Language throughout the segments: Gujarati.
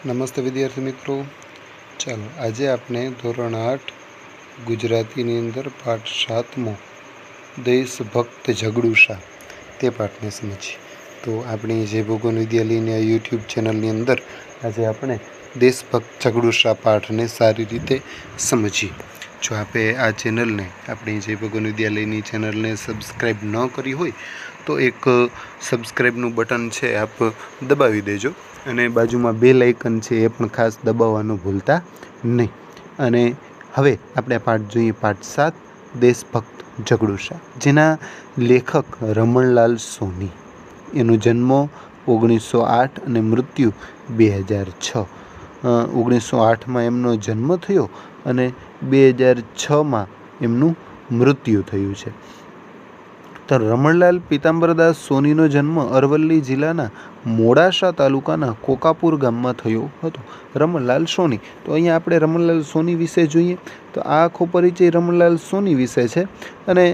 નમસ્તે વિદ્યાર્થી મિત્રો, ચાલો આજે આપણે ધોરણ 8 ગુજરાતીની અંદર પાઠ 7મો દેશભક્ત ઝઘડુશા તે પાઠને સમજીએ. તો આપણી જય ભગવાન વિદ્યાલયની આ યુટ્યુબ ચેનલની અંદર આજે આપણે દેશભક્ત ઝઘડુશા પાઠને સારી રીતે સમજીએ. જો આપે આ ચેનલને, આપણી જય ભગવાન વિદ્યાલયની ચેનલને સબસ્ક્રાઈબ ન કરી હોય તો એક સબસ્ક્રાઈબનું બટન છે, આપ દબાવી દેજો અને બાજુમાં બેલ આઇકન છે એ પણ ખાસ દબાવવાનું ભૂલતા નહીં. અને હવે આપણે પાઠ જોઈએ, પાઠ 7 દેશભક્ત ઝઘડુશા, જેના લેખક રમણલાલ સોની. એનો જન્મ 1908 અને મૃત્યુ 2006. 1908માં એમનો જન્મ થયો અને 2006માં એમનું મૃત્યુ થયું છે. તો રમણલાલ પીતાંબરદાસ સોનીનો જન્મ અરવલ્લી જિલ્લાના મોડાસા તાલુકાના કોકાપુર ગામમાં થયો હતો. રમણલાલ સોની, તો અહીંયા આપણે રમણલાલ સોની વિશે જોઈએ તો આ આખો પરિચય રમણલાલ સોની વિશે છે અને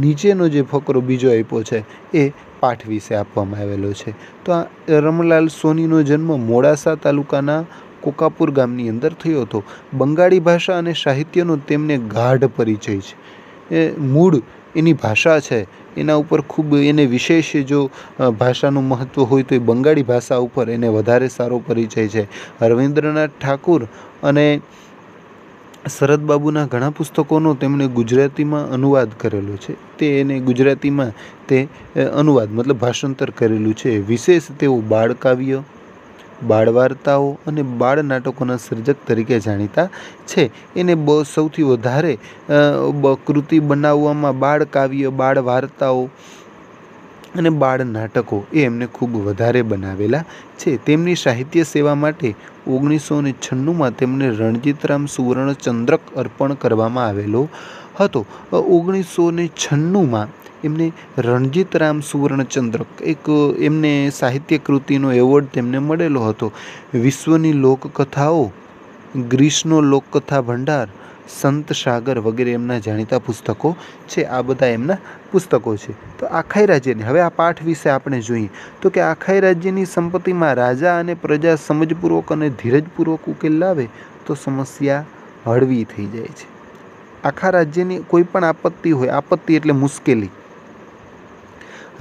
નીચેનો જે ફકરો બીજો આપ્યો છે એ પાઠ વિશે આપવામાં આવેલો છે. તો આ રમણલાલ સોનીનો જન્મ મોડાસા તાલુકાના કોકાપુર ગામની અંદર થયો હતો. બંગાળી ભાષા અને સાહિત્યનો તેમને ગાઢ પરિચય છે. એ મૂળ એની ભાષા છે એના ઉપર ખૂબ એને વિશેષ જો ભાષાનું મહત્ત્વ હોય તો એ બંગાળી ભાષા ઉપર એને વધારે સારો પરિચય છે. રવિન્દ્રનાથ ઠાકુર અને શરદબાબુના ઘણા પુસ્તકોનો તેમણે ગુજરાતીમાં અનુવાદ કરેલો છે. તે એને ગુજરાતીમાં તે અનુવાદ મતલબ ભાષાંતર કરેલું છે. વિશેષ તેઓ બાળકાવ્ય, બાળ વાર્તાઓ અને બાળ નાટકોના સર્જક તરીકે જાણીતા છે. એને સૌથી વધારે કૃતિ બનાવવામાં બાળ કાવ્ય, બાળ વાર્તાઓ અને બાળ નાટકો એ એમને ખૂબ વધારે બનાવેલા છે. તેમની સાહિત્ય સેવા માટે 1996માં તેમને રણજીતરામ સુવર્ણચંદ્રક અર્પણ કરવામાં આવેલો હતો. 1996માં એમને રણજીતરામ સુવર્ણચંદ્રક એક એમને સાહિત્ય કૃતિનો એવોર્ડ તેમને મળેલો હતો. વિશ્વની લોકકથાઓ, ગ્રીસનો લોકકથા ભંડાર, સંત સાગર વગેરે એમના જાણીતા પુસ્તકો છે. આ બધા એમના પુસ્તકો છે. તો આખાઈ રાજ્યની, હવે આ પાઠ વિશે આપણે જોઈએ તો કે આખાઈ રાજ્યની સંપત્તિમાં રાજા અને પ્રજા સમજપૂર્વક અને ધીરજપૂર્વક ઉકેલ લાવે તો સમસ્યા હળવી થઈ જાય છે. આખા રાજ્યની કોઈ પણ આપત્તિ હોય, આપત્તિ એટલે મુશ્કેલી,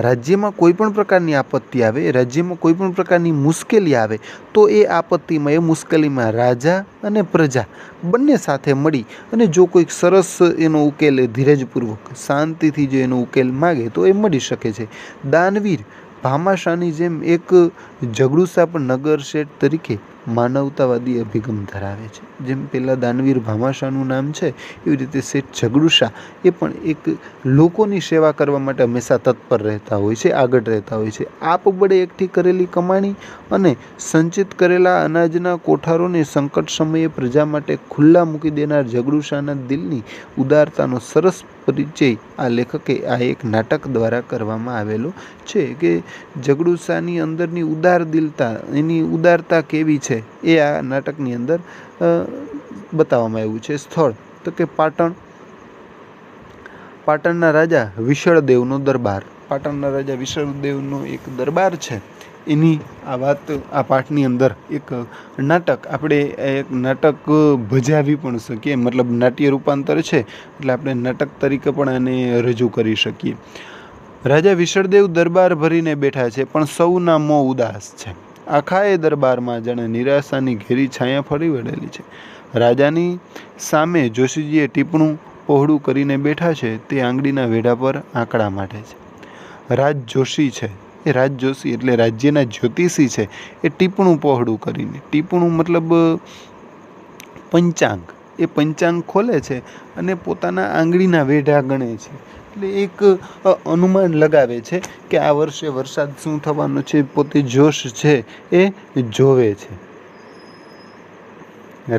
રાજ્યમાં કોઈ પણ પ્રકારની આપત્તિ આવે, રાજ્યમાં કોઈ પણ પ્રકારની મુશ્કેલી આવે તો એ આપત્તિમાં, એ મુશ્કેલીમાં રાજા અને પ્રજા બંને સાથે મળી અને જો કોઈક સરસ એનો ઉકેલ ધીરજપૂર્વક શાંતિથી જો એનો ઉકેલ માગે તો એ મળી શકે છે. દાનવીર ભામાશાની જેમ એક ઝઘડુશા પણ નગર શેઠ તરીકે માનવતાવાદી અભિગમ ધરાવે છે. જેમ પહેલાં દાનવીર ભામાશાનું નામ છે એવી રીતે શેઠ ઝઘડુશા એ પણ એક લોકોની સેવા કરવા માટે હંમેશા તત્પર રહેતા હોય છે, આગળ રહેતા હોય છે. આપબળે એકઠી કરેલી કમાણી અને સંચિત કરેલા અનાજના કોઠારોને સંકટ સમયે પ્રજા માટે ખુલ્લા મૂકી દેનાર ઝઘડુશાના દિલની ઉદારતાનો સરસ પરિચય આ લેખકે આ એક નાટક દ્વારા કરવામાં આવેલો છે કે ઝઘડુશાની અંદરની ઉદાર દિલતા, એની ઉદારતા કેવી છે એ આ નાટકની અંદર બતાવવામાં આવ્યું છે. સ્થળ તો કે પાટણના રાજા વિશળદેવનો દરબાર. પાટણના રાજા વિશળદેવનો એક દરબાર છે, એની આ વાત આ પાઠની અંદર એક નાટક, આપણે એક નાટક ભજાવી પણ શકીએ, મતલબ નાટ્ય રૂપાંતર છે એટલે આપણે નાટક તરીકે પણ આને રજૂ કરી શકીએ. રાજા વિશળદેવ દરબાર ભરીને બેઠા છે પણ સૌના મોં ઉદાસ છે. આખા એ દરબારમાં જાણે નિરાશાની ઘેરી છાયા ફરી વળેલી છે. રાજાની સામે જોશીજીએ ટીપણું પહોળું કરીને બેઠા છે. તે આંગળીના વેઢા પર આંકડા માટે છે. રાજ જોશી છે, એ રાજ જોશી એટલે રાજ્યના જ્યોતિષી છે, એ ટીપણું પહોળું કરીને, ટીપણું મતલબ પંચાંગ, એ પંચાંગ ખોલે છે અને પોતાના આંગળીના વેઢા ગણે છે. એટલે એક અનુમાન લગાવે છે કે આ વર્ષે વરસાદ શું થવાનો છે, પોતે જોશ છે એ જોવે છે.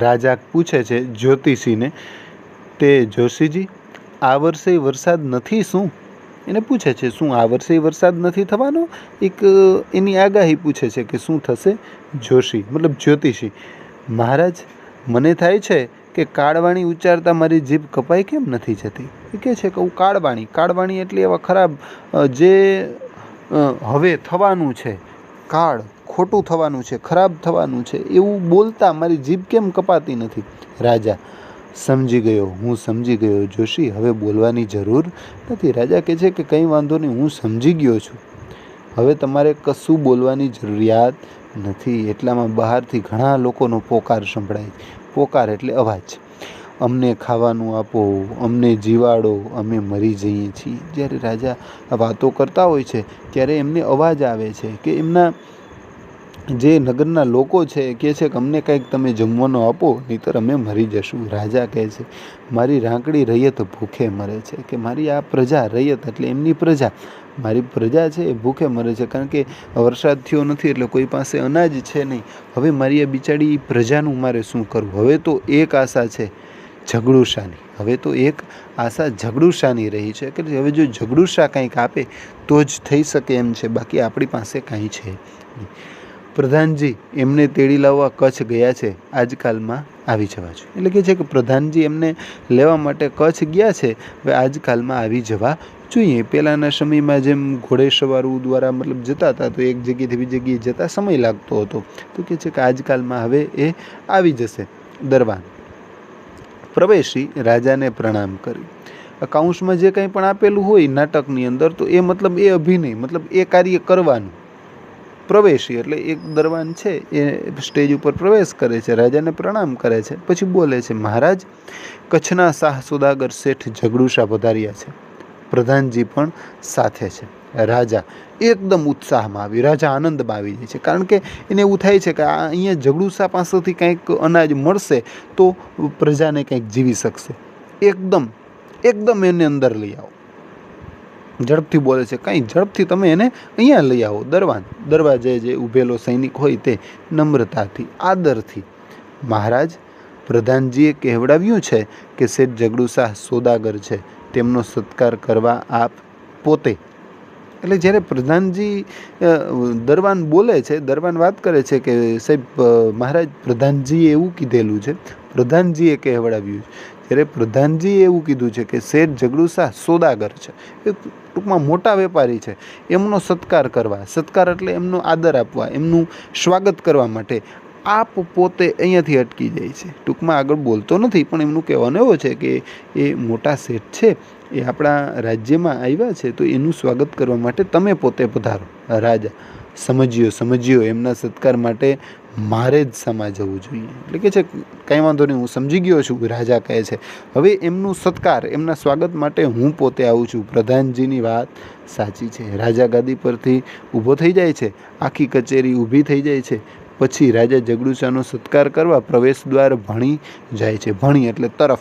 રાજા પૂછે છે જ્યોતિષીને, તે જોશીજી આ વર્ષે વરસાદ નથી શું? એને પૂછે છે શું આ વર્ષે વરસાદ નથી થવાનો? એક એની આગાહી પૂછે છે કે શું થશે? જોશી મતલબ જ્યોતિષી, મહારાજ મને થાય છે કે કાળવાણી ઉચ્ચારતા મારી જીભ કપાઈ કેમ નથી જતી? એ કહે છે કે હું કાળવાણી એટલે એવા ખરાબ જે હવે થવાનું છે કાળ ખોટું થવાનું છે, ખરાબ થવાનું છે એવું બોલતા મારી જીભ કેમ કપાતી નથી? રાજા: સમજી ગયો, હું સમજી ગયો જોશી, હવે બોલવાની જરૂર નથી. રાજા કહે છે કે કંઈ વાંધો નહીં, હું સમજી ગયો છું, હવે તમારે કશું બોલવાની જરૂરિયાત નથી. એટલામાં બહારથી ઘણા લોકોનો પોકાર સંભળાય. પોકાર એટલે અવાજ. અમને ખાવાનું આપો, અમને જીવાડો, અમે મરી જઈએ છીએ. જ્યારે રાજા આ વાતો કરતા હોય છે ત્યારે એમને અવાજ આવે છે કે એમના જે નગરના લોકો છે કહે છે કે અમને કંઈક તમે જમવાનું આપો, નહીંતર અમે મરી જશું. રાજા કહે છે મારી રાંકડી રૈયત ભૂખે મરે છે, કે મારી આ પ્રજા, રૈયત એટલે એમની પ્રજા, મારી પ્રજા છે એ ભૂખે મરે છે, કારણ કે વરસાદ થયો નથી એટલે કોઈ પાસે અનાજ છે નહીં. હવે મારી આ બિચારી પ્રજાનું મારે શું કરવું? હવે તો એક આશા છે ઝઘડુશાની, હવે તો એક આશા ઝઘડુશાની રહી છે કે હવે જો ઝઘડુશા કંઈક આપે તો જ થઈ શકે એમ છે, બાકી આપણી પાસે કાંઈ છે નહીં. પ્રધાનજી એમને તેડી લાવવા કચ્છ ગયા છે, આજકાલમાં આવી જવા જોઈએ. એટલે કે છે કે પ્રધાનજી એમને લેવા માટે કચ્છ ગયા છે, હવે આજકાલમાં આવી જવા જોઈએ. પહેલાંના સમયમાં જેમ ઘોડેસવારો દ્વારા મતલબ જતા હતા તો એક જગ્યાએથી બીજી જગ્યાએ જતા સમય લાગતો હતો, તો કહે છે કે આજકાલમાં હવે એ આવી જશે. દરબાન પ્રવેશી રાજાને પ્રણામ કરી. અકાઉન્ટ્સમાં જે કંઈ પણ આપેલું હોય નાટકની અંદર તો એ મતલબ એ અભિનય, મતલબ એ કાર્ય કરવાનું. પ્રવેશી એટલે એક દરબાન છે એ સ્ટેજ ઉપર પ્રવેશ કરે છે, રાજાને પ્રણામ કરે છે, પછી બોલે છે મહારાજ, કચ્છના શાહ સોદાગર શેઠ ઝઘડુશા પધાર્યા છે, પ્રધાનજી પણ સાથે છે. રાજા એકદમ ઉત્સાહમાં આવી, રાજા આનંદમાં આવી જાય છે, કારણ કે એને એવું થાય છે કે આ અહીંયા ઝઘડુશા પાસેથી કંઈક અનાજ મળશે તો પ્રજાને કંઈક જીવી શકશે. એકદમ એને અંદર લઈ આવો. ઝડપથી બોલે છે, કાંઈ ઝડપથી તમે એને અહીંયા લઈ આવો. દરવાજે જે ઊભેલો સૈનિક હોય તે નમ્રતાથી, આદરથી, મહારાજ, પ્રધાનજીએ કહેવડાવ્યું છે કે શેઠ ઝઘડુશા સોદાગર છે, તેમનો સત્કાર કરવા આપ પોતે. એટલે જ્યારે પ્રધાનજી દરબાન બોલે છે, દરબાન વાત કરે છે કે સાહેબ મહારાજ, પ્રધાનજીએ એવું કીધેલું છે, પ્રધાનજીએ કહેવડાવ્યું છે. જ્યારે પ્રધાનજીએ એવું કીધું છે કે શેઠ ઝઘડુશા સોદાગર છે, એ ટૂંકમાં મોટા વેપારી છે, એમનો સત્કાર કરવા, સત્કાર એટલે એમનો આદર આપવા, એમનું સ્વાગત કરવા માટે આપ પોતે અહીંયાથી અટકી જાય છે. ટૂંકમાં આગળ બોલતો નથી, પણ એમનું કહેવાનું એવો છે કે એ મોટા શેઠ છે, એ આપણા રાજ્યમાં આવ્યા છે, તો એનું સ્વાગત કરવા માટે તમે પોતે પધારો. રાજા સમજ્યો, એમના સત્કાર માટે મારે જ સમા જવું જોઈએ. એટલે કે છે કંઈ વાંધો નહીં, હું સમજી ગયો છું. રાજા કહે છે હવે એમનું સત્કાર, એમના સ્વાગત માટે હું પોતે આવું છું. પ્રધાનજીની વાત સાચી છે. રાજા ગાદી પરથી ઊભો થઈ જાય છે, આખી કચેરી ઊભી થઈ જાય છે. પછી રાજા ઝઘડુશાનો સત્કાર કરવા પ્રવેશ દ્વાર ભણી જાય છે. ભણી એટલે તરફ.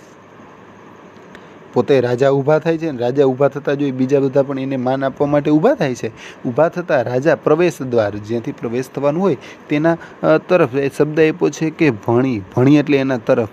પોતે રાજા ઊભા થાય છે, રાજા ઊભા થતાં જોઈ બીજા બધા પણ એને માન આપવા માટે ઊભા થાય છે. ઊભા થતાં રાજા પ્રવેશ દ્વાર, જ્યાંથી પ્રવેશ થવાનું હોય તેના તરફ એ શબ્દ આપ્યો છે કે ભણી એટલે એના તરફ.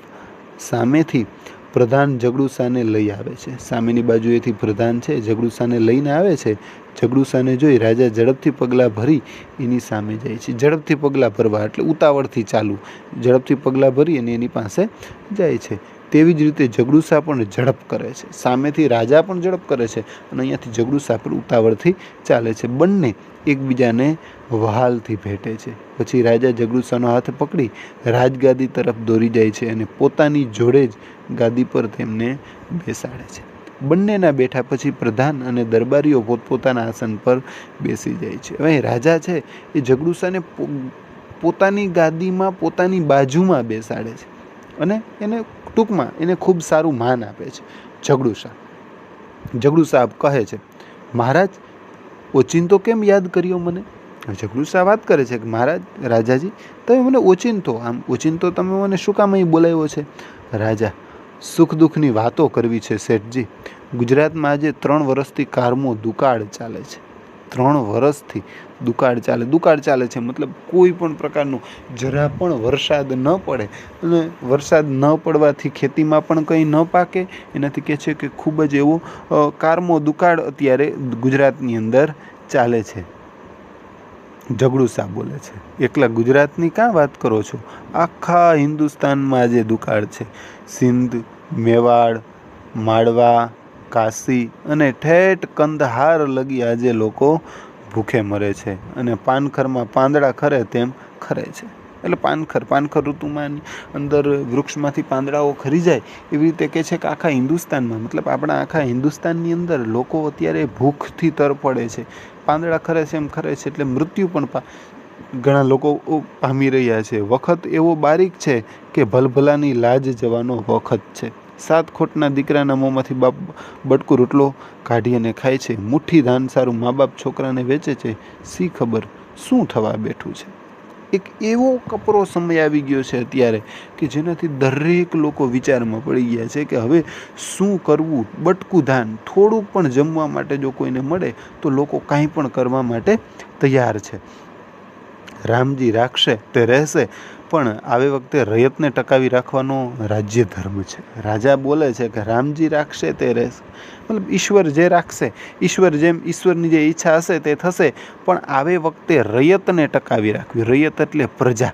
સામેથી પ્રધાન ઝઘડુશાને લઈ આવે છે, સામેની બાજુએથી પ્રધાન છે ઝઘડુશાને લઈને આવે છે. ઝઘડુશાને જોઈ રાજા ઝડપથી પગલાં ભરી એની સામે જાય છે. ઝડપથી પગલાં ભરવા એટલે ઉતાવળથી ચાલુ, ઝડપથી પગલાં ભરી અને એની પાસે જાય છે. તેવી જ રીતે ઝઘડુશા પણ ઝડપ કરે છે, સામેથી રાજા પણ ઝડપ કરે છે અને અહીંયાથી ઝઘડુશા પણ ઉતાવળથી ચાલે છે. બંને એકબીજાને વહાલથી ભેટે છે. પછી રાજા ઝઘડુશાનો હાથ પકડી રાજગાદી તરફ દોરી જાય છે અને પોતાની જોડે જ ગાદી પર તેમને બેસાડે છે. બંનેના બેઠા પછી પ્રધાન અને દરબારીઓ પોતપોતાના આસન પર બેસી જાય છે. હવે રાજા છે એ ઝઘડુશાને પોતાની ગાદીમાં, પોતાની બાજુમાં બેસાડે છે અને એને ટૂંકમાં એને ખૂબ સારું માન આપે છે. ઝઘડુશા કહે છે મહારાજ, ઓચિંતો કેમ યાદ કર્યો મને? ઝઘડુશા વાત કરે છે કે મહારાજ, રાજાજી, તમે મને ઓચિંતો તમે મને શું કામ અહીં બોલાવ્યો છે? રાજા, સુખ દુઃખની વાતો કરવી છે શેઠજી. ગુજરાતમાં આજે 3 વર્ષથી કારમો દુકાળ ચાલે છે. 3 વર્ષથી દુકાળ ચાલે છે, મતલબ કોઈ પણ પ્રકારનું જરા પણ વરસાદ ન પડે, અને વરસાદ ન પડવાથી ખેતીમાં પણ કંઈ ન પાકે. એનાથી કહે છે કે ખૂબ જ એવો કારમો દુકાળ અત્યારે ગુજરાતની અંદર ચાલે છે. ઝઘડુશા બોલે છે, એકલા ગુજરાતની કાં વાત કરો છો? આખા હિન્દુસ્તાનમાં આજે દુકાળ છે. સિંધ, મેવાડ, માળવા, કાશી અને ઠેઠ કંદહાર લગી આજે લોકો ભૂખે મરે છે અને પાનખરમાં પાંદડા ખરે તેમ ખરે છે. એટલે પાનખર ઋતુમાં અંદર વૃક્ષમાંથી પાંદડાઓ ખરી જાય એવી રીતે કહે છે કે આખા હિન્દુસ્તાનમાં, મતલબ આપણા આખા હિન્દુસ્તાનની અંદર લોકો અત્યારે ભૂખથી તરફડે છે. પાંદડા ખરે છે એમ ખરે છે એટલે મૃત્યુ પણ ઘણા લોકો પામી રહ્યા છે. વખત એવો બારીક છે કે ભલભલાની લાજ જવાનો વખત છે. 7 ખોટના દીકરાના મોંમાંથી બાપ બટકું રોટલો કાઢી અને ખાય છે. મુઠ્ઠી ધાન સારું મા બાપ છોકરાને વેચે છે. શી ખબર શું થવા બેઠું છે. એક એવો કપરો સમય આવી ગયો છે અત્યારે કે જેનાથી દરેક લોકો વિચારમાં પડી ગયા છે કે હવે શું કરવું. બટકું ધાન, થોડુંક પણ જમવા માટે જો કોઈને મળે તો લોકો કાંઈ પણ કરવા માટે તૈયાર છે. રામજી રાખશે તે રહેશે, પણ આવે વખતે રયતને ટકાવી રાખવાનો રાજ્ય ધર્મ છે. રાજા બોલે છે કે રામજી રાખશે તે રહેશે, મતલબ ઈશ્વર જે રાખશે, ઈશ્વરની જે ઈચ્છા હશે તે થશે, પણ આવે વખતે રયતને ટકાવી રાખવી. રયત એટલે પ્રજા,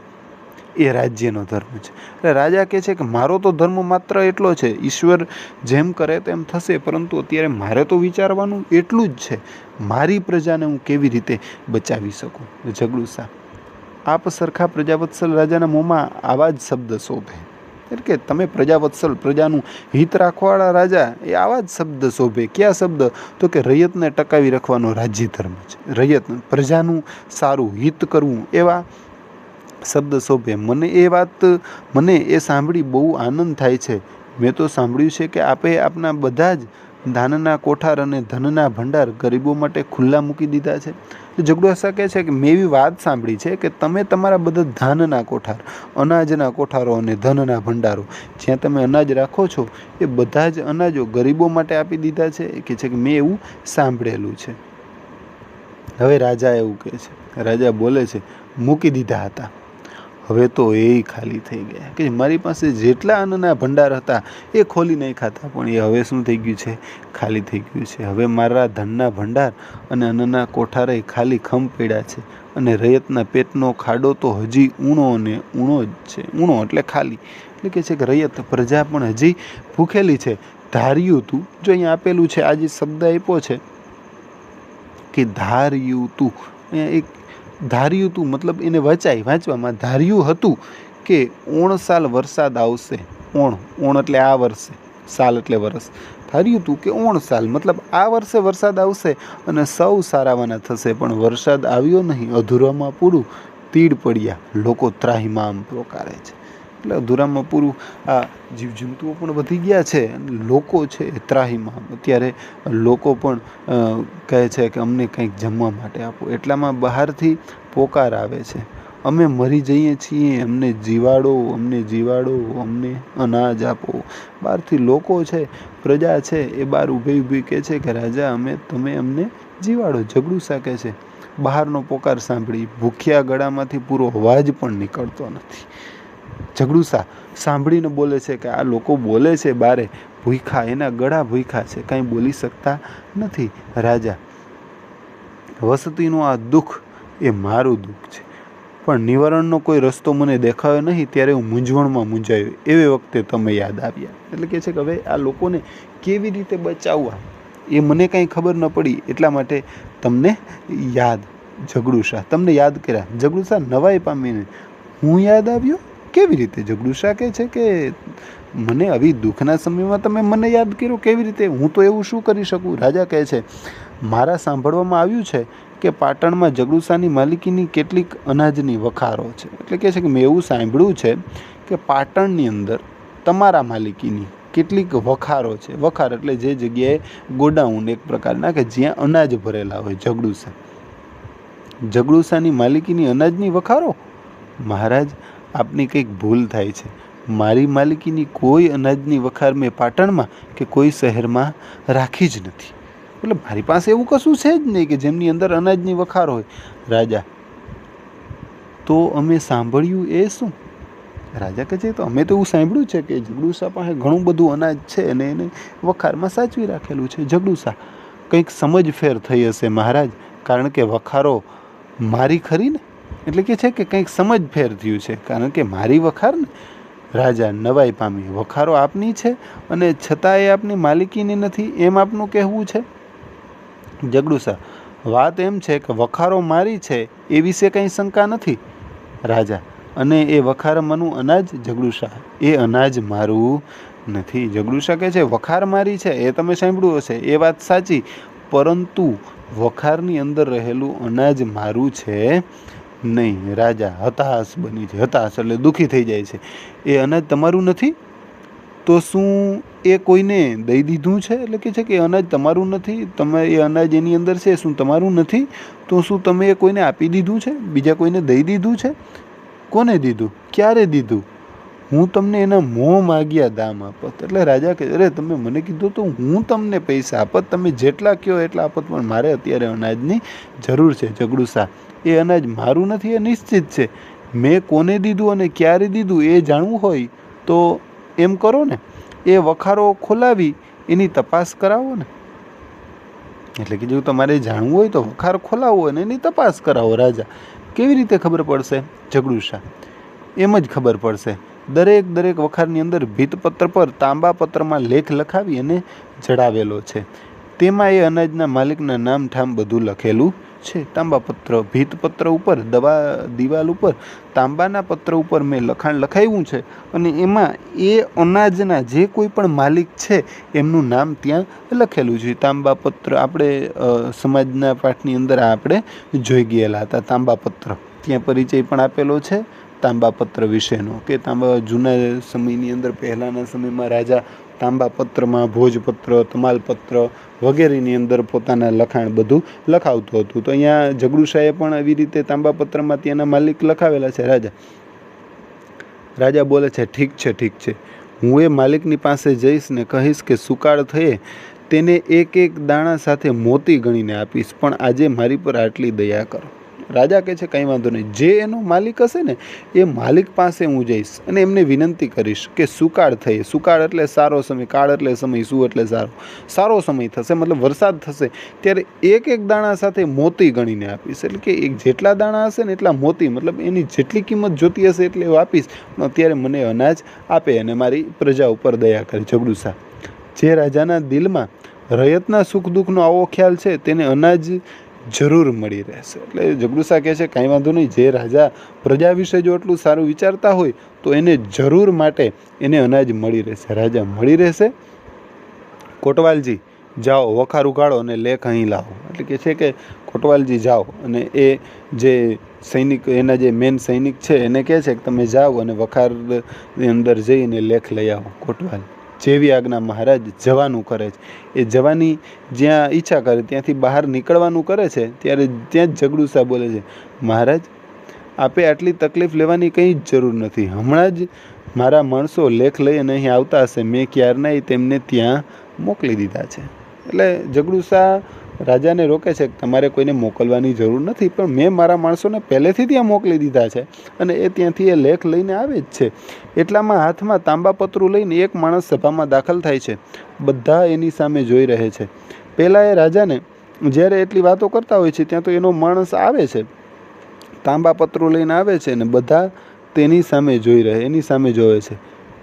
એ રાજ્યનો ધર્મ છે. એટલે રાજા કહે છે કે મારો તો ધર્મ માત્ર એટલો છે, ઈશ્વર જેમ કરે તેમ થશે, પરંતુ અત્યારે મારે તો વિચારવાનું એટલું જ છે, મારી પ્રજાને હું કેવી રીતે બચાવી શકું. ઝઘડુસા, આપ સરખા પ્રજાવત્સલ રાજાના મોંમાં આવા જ શબ્દ શોભે. એટલે કે તમે પ્રજાવત્સલ, પ્રજાનું હિત રાખવાવાળા રાજા, એ આવા જ શબ્દ શોભે. કયા શબ્દ? તો કે રયતને ટકાવી રાખવાનો રાજ્ય ધર્મ છે. રયત, પ્રજાનું સારું હિત કરવું, એવા શબ્દ શોભે. મને એ સાંભળી બહુ આનંદ થાય છે. મેં તો સાંભળ્યું છે કે આપે આપના બધા જ ધાનના કોઠાર અને ધનના ભંડાર ગરીબો માટે ખુલ્લા મૂકી દીધા છે. ઝઘડુસા કહે છે કે મેં એવી વાત સાંભળી છે કે તમે તમારા બધા ધાનના કોઠાર, અનાજના કોઠારો અને ધનના ભંડારો, જ્યાં તમે અનાજ રાખો છો એ બધા જ અનાજો ગરીબો માટે આપી દીધા છે. કે છે કે મેં એવું સાંભળેલું છે. હવે રાજા એવું કહે છે, રાજા બોલે છે મૂકી દીધા હતા, હવે તો એ ખાલી થઈ ગયા. કે મારી પાસે જેટલા અન્નના ભંડાર હતા એ ખોલી નાખ્યા હતા, પણ એ હવે શું થઈ ગયું છે? ખાલી થઈ ગયું છે. હવે મારા ધનના ભંડાર અને અન્નના કોઠારે ખાલી ખમ પડ્યા છે, અને રયતના પેટનો ખાડો તો હજી ઊણો ને ઊણો જ છે. ઊણો એટલે ખાલી. એટલે કે છે કે રયત, પ્રજા પણ હજી ભૂખેલી છે. ધાર્યું તું, જો અહીંયા આપેલું છે, આ જે શબ્દ આપ્યો છે કે ધાર્યું તું, એક ધાર્યું તું મતલબ એને વાંચવામાં ધાર્યું હતું કે 9 સાલ વરસાદ આવશે. 9 એટલે આ વર્ષે, સાલ એટલે વર્ષ. ધાર્યું તું કે 9 સાલ મતલબ આ વર્ષે વરસાદ આવશે અને સૌ સારાવાના થશે, પણ વરસાદ આવ્યો નહીં. અધૂરામાં પૂરું, તીડ પડ્યા, લોકો ત્રાહિમામ પોકારે છે. એટલે અધૂરામાં પૂરું, આ જીવજંતુઓ પણ વધી ગયા છે, લોકો છે ત્રાહિમામ. અત્યારે લોકો પણ કહે છે કે અમને કંઈક જમવા માટે આપો. એટલામાં બહારથી પોકાર આવે છે, અમે મરી જઈએ છીએ, અમને જીવાડો, અમને અનાજ આપો. બહારથી લોકો છે, પ્રજા છે, એ બહાર ઊભી કહે છે કે રાજા તમે અમને જીવાડો. ઝઘડુસા કહે છે બહારનો પોકાર સાંભળી ભૂખ્યા ગળામાંથી પૂરો અવાજ પણ નીકળતો નથી. ઝઘડુસા સાંભળીને બોલે છે કે આ લોકો બોલે છે બારે, ભૂખ્યા, એના ગળા ભૂખ્યા છે, કાંઈ બોલી શકતા નથી. રાજા, વસતીનું આ દુઃખ એ મારું દુઃખ છે, પણ નિવારણનો કોઈ રસ્તો મને દેખાયો નહીં, ત્યારે હું મૂંઝવણમાં મૂંઝાયો. એવે વખતે તમે યાદ આવ્યા. એટલે કે છે કે હવે આ લોકોને કેવી રીતે બચાવવા એ મને કાંઈ ખબર ન પડી, એટલા માટે તમને યાદ, ઝઘડુસા તમને યાદ કર્યા. ઝઘડુસા નવાઈ પામીને, હું યાદ આવ્યો? કેવી રીતે? ઝઘડુસા કહે છે કે મને આવી દુઃખના સમયમાં તમે મને યાદ કર્યો, કેવી રીતે? હું તો એવું શું કરી શકું? રાજા કહે છે મારા સાંભળવામાં આવ્યું છે કે પાટણમાં ઝઘડુસાની માલિકીની કેટલીક અનાજની વખારો છે. એટલે કહે છે કે મેં એવું સાંભળ્યું છે કે પાટણની અંદર તમારા માલિકીની કેટલીક વખારો છે. વખાર એટલે જે જગ્યાએ ગોડાઉન એક પ્રકારના, કે જ્યાં અનાજ ભરેલા હોય. ઝઘડુસાની માલિકીની અનાજની વખારો? મહારાજ, આપની કંઈક ભૂલ થાય છે. મારી માલિકીની કોઈ અનાજની વખાર મેં પાટણમાં કે કોઈ શહેરમાં રાખી જ નથી. એટલે મારી પાસે એવું કશું છે જ નહીં કે જેમની અંદર અનાજની વખાર હોય. રાજા, તો અમે સાંભળ્યું એ શું? રાજા કહે છે તો અમે તો એવું સાંભળ્યું છે કે ઝઘડુસા પાસે ઘણું બધું અનાજ છે અને એને વખારમાં સાચવી રાખેલું છે. ઝઘડુસા, કંઈક સમજ ફેર થઈ હશે મહારાજ, કારણ કે વખારો મારી ખરી ને. એટલે કે છે કે કંઈક સમજ ફેર થયું છે, કારણ કે મારી વખાર ને. રાજા નવાઈ પામી, વખારો આપની છે અને છતાં એ આપની માલિકીની નથી, એમ આપનું કહેવું છે? ઝઘડુસા, વાત એમ છે કે વખારો મારી છે એ વિશે કંઈ શંકા નથી. રાજા: અને એ વખારમાંનું અનાજ? ઝઘડુશા: એ અનાજ મારું નથી. ઝઘડુશા કહે છે વખાર મારી છે એ તમે સાંભળ્યું હશે, એ વાત સાચી, પરંતુ વખારની અંદર રહેલું અનાજ મારું છે નહીં. રાજા હતાશ બની છે. હતાશ એટલે દુઃખી થઈ જાય છે. એ અનાજ તમારું નથી તો શું એ કોઈને દઈ દીધું છે? એટલે કે છે કે અનાજ તમારું નથી, તમે એ અનાજ એની અંદર છે શું તમારું નથી, તો શું તમે એ કોઈને આપી દીધું છે? બીજા કોઈને દઈ દીધું છે? કોને દીધું? ક્યારે દીધું? હું તમને એના મોં માગ્યા દામ આપત. એટલે રાજા કહે અરે તમે મને કીધું તો હું તમને પૈસા આપત, તમે જેટલા કહો એટલા આપત, પણ મારે અત્યારે અનાજની જરૂર છે. ઝઘડુશા: એ અનાજ મારું નથી એ નિશ્ચિત છે. મેં કોને દીધું અને ક્યારે દીધું એ જાણવું હોય તો એમ કરો ને, એ વખારો ખોલાવી એની તપાસ કરાવો ને. એટલે કે જો તમારે જાણવું હોય તો વખાર ખોલાવો અને એની તપાસ કરાવો. રાજા: કેવી રીતે ખબર પડશે? ઝઘડુશા: એમ જ ખબર પડશે. દરેક વખારની અંદર ભીતપત્ર પર તાંબા પત્રમાં લેખ લખાવી અને જડાવેલો છે. તેમાં એ અનાજના માલિકના નામ ઠામ બધું લખેલું છે. તાંબાપત્ર ભીતપત્ર ઉપર દિવાલ ઉપર તાંબાના પત્ર ઉપર મેં લખાણ લખાવ્યું છે અને એમાં એ અનાજના જે કોઈ પણ માલિક છે એમનું નામ ત્યાં લખેલું છે. તાંબાપત્ર આપણે સમાજના પાઠની અંદર આપણે જોઈ ગયેલા હતા. તાંબાપત્ર ત્યાં પરિચય પણ આપેલો છે તાંબાપત્ર વિશેનો, કે જૂના સમયની અંદર પહેલાંના સમયમાં રાજા તાંબાપત્રમાં ભોજપત્ર, તમાલપત્ર વગેરેની અંદર પોતાના લખાણ બધું લખાવતું હતું. તો અહીંયા ઝઘડુશાએ પણ આવી રીતે તાંબાપત્રમાં ત્યાંના માલિક લખાવેલા છે. રાજા બોલે છે ઠીક છે, હું એ માલિકની પાસે જઈશ ને કહીશ કે સુકાળ થયે તેને એક દાણા સાથે મોતી ગણીને આપીશ, પણ આજે મારી પર આટલી દયા કરો. રાજા કહે છે કંઈ વાંધો નહીં, જે એનો માલિક હશે ને એ માલિક પાસે હું જઈશ અને એમને વિનંતી કરીશ કે સુકાળ થયે, સુકાળ એટલે સારો સમય, કાળ એટલે સમય, સુ એટલે સારો સમય થશે, મતલબ વરસાદ થશે ત્યારે એક દાણા સાથે મોતી ગણીને આપીશ. એટલે કે જેટલા દાણા હશે ને એટલા મોતી, મતલબ એની જેટલી કિંમત જોતી હશે એટલે હું આપીશ, પણ અત્યારે મને અનાજ આપે અને મારી પ્રજા ઉપર દયા કરે. ઝઘડુશા: જે રાજાના દિલમાં રયતના સુખ દુઃખનો આવો ખ્યાલ છે તેને અનાજ જરૂર મળી રહેશે. એટલે ઝઘડુશા કહે છે કાંઈ વાંધો નહીં, જે રાજા પ્રજા વિશે જો એટલું સારું વિચારતા હોય તો એને જરૂર માટે એને અનાજ મળી રહેશે. રાજા: મળી રહેશે? કોટવાલજી જાઓ, વખાર ઉગાડો અને લેખ અહીં લાવો. એટલે કે છે કે કોટવાલજી જાઓ અને એ જે સૈનિક, એના જે મેન સૈનિક છે એને કહે છે કે તમે જાઓ અને વખારની અંદર જઈને લેખ લઈ આવો. કોટવાલ જેવી આજ્ઞા મહારાજ. જવાનું કરે છે. એ જવાની જ્યાં ઈચ્છા કરે ત્યાંથી બહાર નીકળવાનું કરે છે ત્યારે ત્યાં જ ઝઘડુશા બોલે છે મહારાજ આપે આટલી તકલીફ લેવાની કંઈ જ જરૂર નથી, હમણાં જ મારા માણસો લેખ લઈ અને અહીં આવતા હશે, મેં ક્યારના તેમને ત્યાં મોકલી દીધા છે. એટલે ઝઘડુશા રાજાને રોકે છે કે તમારે કોઈને મોકલવાની જરૂર નથી, પણ મેં મારા માણસોને પહેલેથી ત્યાં મોકલી દીધા છે અને એ ત્યાંથી એ લેખ લઈને આવે જ છે. એટલામાં હાથમાં તાંબાપત્રું લઈને એક માણસ સભામાં દાખલ થાય છે. બધા એની સામે જોઈ રહે છે. પહેલાં એ રાજાને જ્યારે એટલી વાતો કરતા હોય છે ત્યાં તો એનો માણસ આવે છે, તાંબાપત્રું લઈને આવે છે અને બધા તેની સામે એની સામે જોવે છે.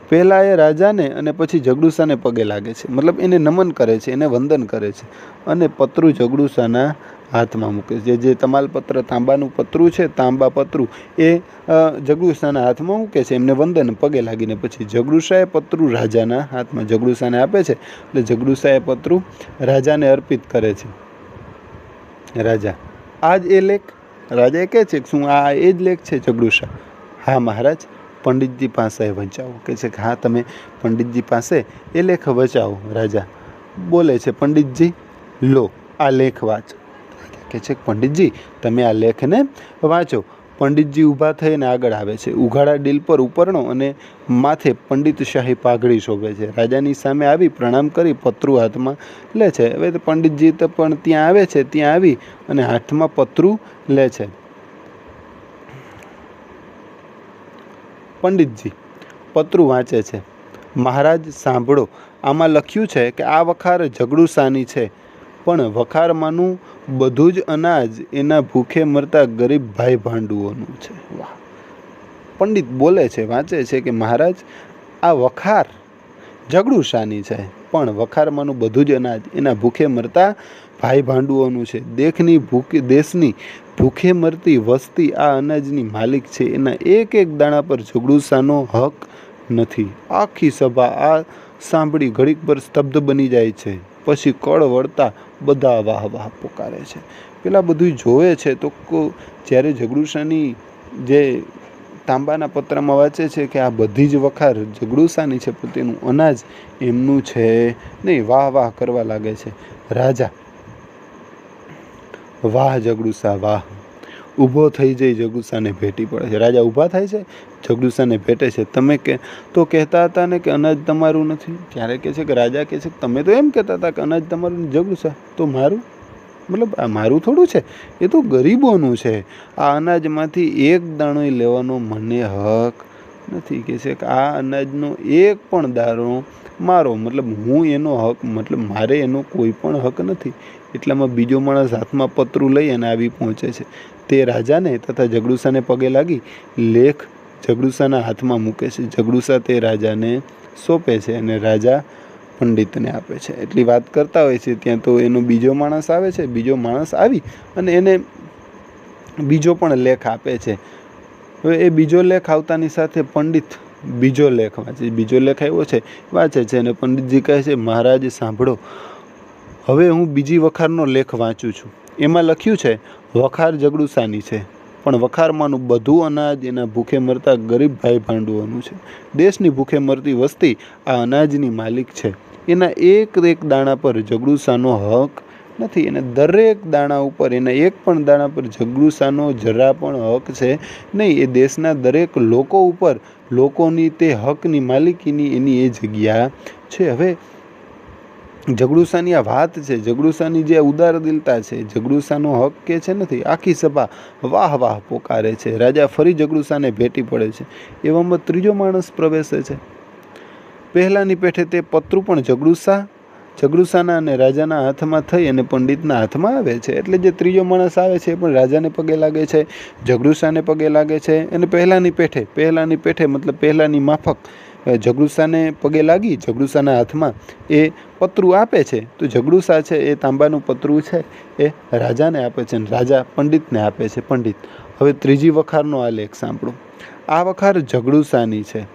પહેલાં એ રાજાને અને પછી ઝઘડુશાને પગે લાગે છે, મતલબ એને નમન કરે છે, એને વંદન કરે છે અને પત્રું ઝઘડુશાના હાથમાં મૂકે છે. જે તમાલપત્ર તાંબાનું પતરું છે, તાંબા પતરું એ ઝઘડુશાના હાથમાં મૂકે છે, એમને વંદન પગે લાગીને પછી ઝઘડુશાએ પતરું રાજાના હાથમાં ઝઘડુશાને આપે છે. એટલે ઝઘડુશાએ પતરું રાજાને અર્પિત કરે છે. રાજા: આ જ એ લેખ? રાજા કહે છે કે શું આ એ જ લેખ છે? ઝઘડુશા: હા મહારાજ, પંડિતજી પાસે વંચાવો. કહે છે કે હા તમે પંડિતજી પાસે એ લેખ વંચાવો. રાજા બોલે છે પંડિતજી લો આ લેખ વાંચો. કહે છે પંડિતજી તમે આ લેખને વાંચો. પંડિતજી ઊભા થઈને આગળ આવે છે. ઉઘાડા ડીલ પર ઉપરણો અને માથે પંડિત શાહી પાઘડી શોભે છે. રાજાની સામે આવી પ્રણામ કરી પતરું હાથમાં લે છે. હવે પંડિતજી તો પણ ત્યાં આવે છે, ત્યાં આવી અને હાથમાં પતરું લે છે. પંડિતજી પતરું વાંચે છે. મહારાજ સાંભળો, આમાં લખ્યું છે કે આ વખાર ઝઘડુશાની છે, પણ વખારમાંનું બધું જ અનાજ એના ભૂખે મરતા ગરીબ ભાઈ ભાંડુઓનું છે. વાહ! પંડિત બોલે છે, વાંચે છે કે મહારાજ આ વખાર ઝઘડુશાની છે, પણ વખારમાંનું બધું જ અનાજ એના ભૂખે મરતા ભાઈ ભાંડુઓનું છે. દેશની ભૂખે મરતી વસ્તી આ અનાજની માલિક છે. એના એક એક દાણા પર ઝઘડુસાનો હક નથી. આખી સભા આ સાંભળી ઘડીક પર સ્તબ્ધ બની જાય છે. પછી કળ વળતા બધા વાહ વાહ પોકારે છે. પેલા બધું જોવે છે તો જ્યારે ઝઘડુસાની જે તાંબાના પત્રમાં વાંચે છે કે આ બધી જ વખાર ઝઘડુસાની છે, પણ તેનું અનાજ એમનું છે નહીં. વાહ વાહ કરવા લાગે છે. રાજા, વાહ ઝઘડુસા વાહ. ઊભો થઈ જઈ ઝઘડુસાને ભેટી પડે છે. રાજા ઊભા થાય છે, ઝઘડુસાને ભેટે છે. તમે તો કહેતા હતા ને કે અનાજ તમારું નથી. ત્યારે કહે છે કે રાજા કહે છે કે તમે તો એમ કહેતા હતા કે અનાજ તમારું નથી. ઝઘડુસા, તો મારું મતલબ આ મારું થોડું છે, એ તો ગરીબોનું છે. આ અનાજમાંથી એક દાણો લેવાનો મને હક નથી. કહે છે કે આ અનાજનો એક પણ દાણો મારો, મતલબ હું એનો હક, મતલબ મારે એનો કોઈ પણ હક નથી. એટલામાં બીજો માણસ હાથમાં પતરું લઈ અને આવી પહોંચે છે. તે રાજાને તથા ઝઘડુસાને પગે લાગી લેખ ઝઘડુસાના હાથમાં મૂકે છે. ઝઘડુસા તે રાજાને સોંપે છે અને રાજા પંડિતને આપે છે. એટલી વાત કરતા હોય છે ત્યાં તો એનો બીજો માણસ આવે છે. બીજો માણસ આવી અને એને બીજો પણ લેખ આપે છે. હવે એ બીજો લેખ આવતાની સાથે પંડિત બીજો લેખ વાંચે. બીજો લેખ આવ્યો છે, વાંચે છે અને પંડિતજી કહે છે, મહારાજ સાંભળો, હવે હું બીજી વખારનો લેખ વાંચું છું. એમાં લખ્યું છે વખાર ઝઘડુસાની છે, પણ વખારમાંનું બધું અનાજ એના ભૂખે મરતા ગરીબ ભાઈ ભાંડુઓનું છે. દેશની ભૂખે મરતી વસ્તી આ અનાજની માલિક છે. એના એક એક દાણા પર ઝઘડુસાનો હક નથી. એને દરેક દાણા ઉપર, એના એક પણ દાણા પર ઝઘડુસાનો જરા પણ હક છે નહીં. એ દેશના દરેક લોકો ઉપર, લોકોની તે હકની માલિકીની એની એ જગ્યા છે. હવે ઝઘડુસાની આ વાત છે, ઝઘડુસાની જે ઉદારદિલતા છે, ઝઘડુસાનો હક કે છે નથી. આખી સભા વાહ વાહ પોકારે છે. રાજા ફરી ઝઘડુસાને ભેટી પડે છે. એવામાં ત્રીજો માણસ પ્રવેશે છે. પહેલાની પેઠે તે પતરું પણ ઝઘડુસાના અને રાજાના હાથમાં થઈ અને પંડિતના હાથમાં આવે છે. એટલે જે ત્રીજો માણસ આવે છે એ પણ રાજાને પગે લાગે છે, ઝઘડુસાને પગે લાગે છે અને પહેલાની પેઠે મતલબ પહેલાની માફક ઝઘડુસાને પગે લાગી ઝઘડુસાના હાથમાં એ પતરું આપે છે. તો ઝઘડુસા છે એ તાંબાનું પતરું છે એ રાજાને આપે છે અને રાજા પંડિતને આપે છે. પંડિત, હવે ત્રીજી વખારનો આ લેખ સાંભળો. આ વખાર ઝઘડુસાની છે,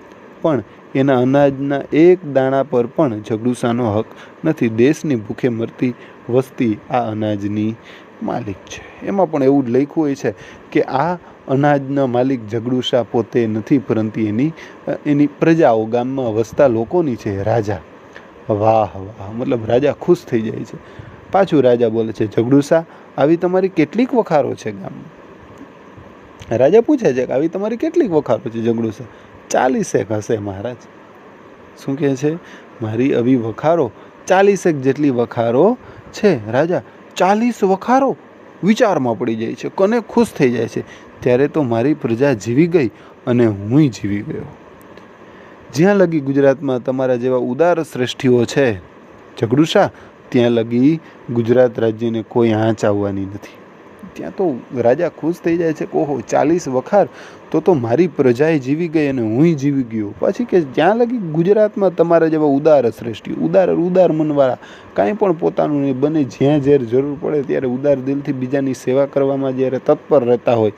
પણ એના અનાજના એક દાણા પર પણ ઝઘડુસાનો હક નથી. દેશની ભૂખે મરતી વસ્તી આ અનાજની માલિક છે. એમાં પણ એવું જ લખ્યું હોય છે કે આ અનાજના માલિક ઝઘડુસા પોતે નથી, પરંતુ એની પ્રજાઓ, ગામમાં વસતા લોકોની છે. રાજા વાહ વાહ, મતલબ રાજા ખુશ થઈ જાય છે. પાછું રાજા બોલે છે, ઝઘડુસા, આવી તમારી કેટલીક વખારો છે ગામમાં? રાજા પૂછે છે કે આવી તમારી કેટલીક વખારો છે? ઝઘડુસા, 40 હશે મહારાજ. શું કહે છે? મારી આવી વખારો 40 જેટલી વખારો છે. રાજા, 40 વખારો? વિચારમાં પડી જાય છે, કોને ખુશ થઈ જાય છે. ત્યારે તો મારી પ્રજા જીવી ગઈ અને હુંય જીવી ગયો. જ્યાં લગી ગુજરાતમાં તમારા જેવા ઉદાર શ્રેષ્ઠીઓ છે ઝઘડુસા, ત્યાં લગી ગુજરાત રાજ્યને કોઈ આંચ આવવાની નથી. ત્યાં તો રાજા ખુશ થઈ જાય છે કે ઓહો, 40 વખાર, તો મારી પ્રજાએ જીવી ગઈ અને હુંય જીવી ગયો. પછી કે જ્યાં લગી ગુજરાતમાં તમારા જેવા ઉદાર શ્રેષ્ઠી, ઉદાર મનવાળા, કાંઈ પણ પોતાનું નહીં બને, જ્યાં જ્યારે જરૂર પડે ત્યારે ઉદાર દિલથી બીજાની સેવા કરવામાં જ્યારે તત્પર રહેતા હોય,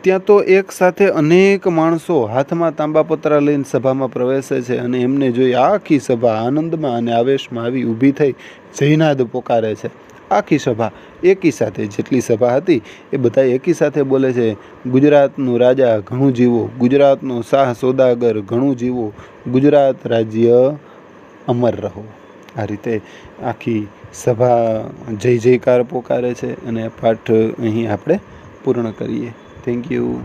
ત્યાં તો એક સાથે અનેક માણસો હાથમાં તાંબાપત્રા લઈને સભામાં પ્રવેશે છે અને એમને જોઈ આખી સભા આનંદમાં અને આવેશમાં આવી ઊભી થઈ જયનાદ પોકારે છે. આખી સભા એકી સાથે, જેટલી સભા હતી એ બધા એકી સાથે બોલે છે, ગુજરાતનું રાજા ઘણું જીવો, ગુજરાતનો શાહ સોદાગર ઘણું જીવો, ગુજરાત રાજ્ય અમર રહો. આ રીતે આખી સભા જય જયકાર પોકારે છે અને પાઠ અહીં આપણે પૂર્ણ કરીએ. Thank you.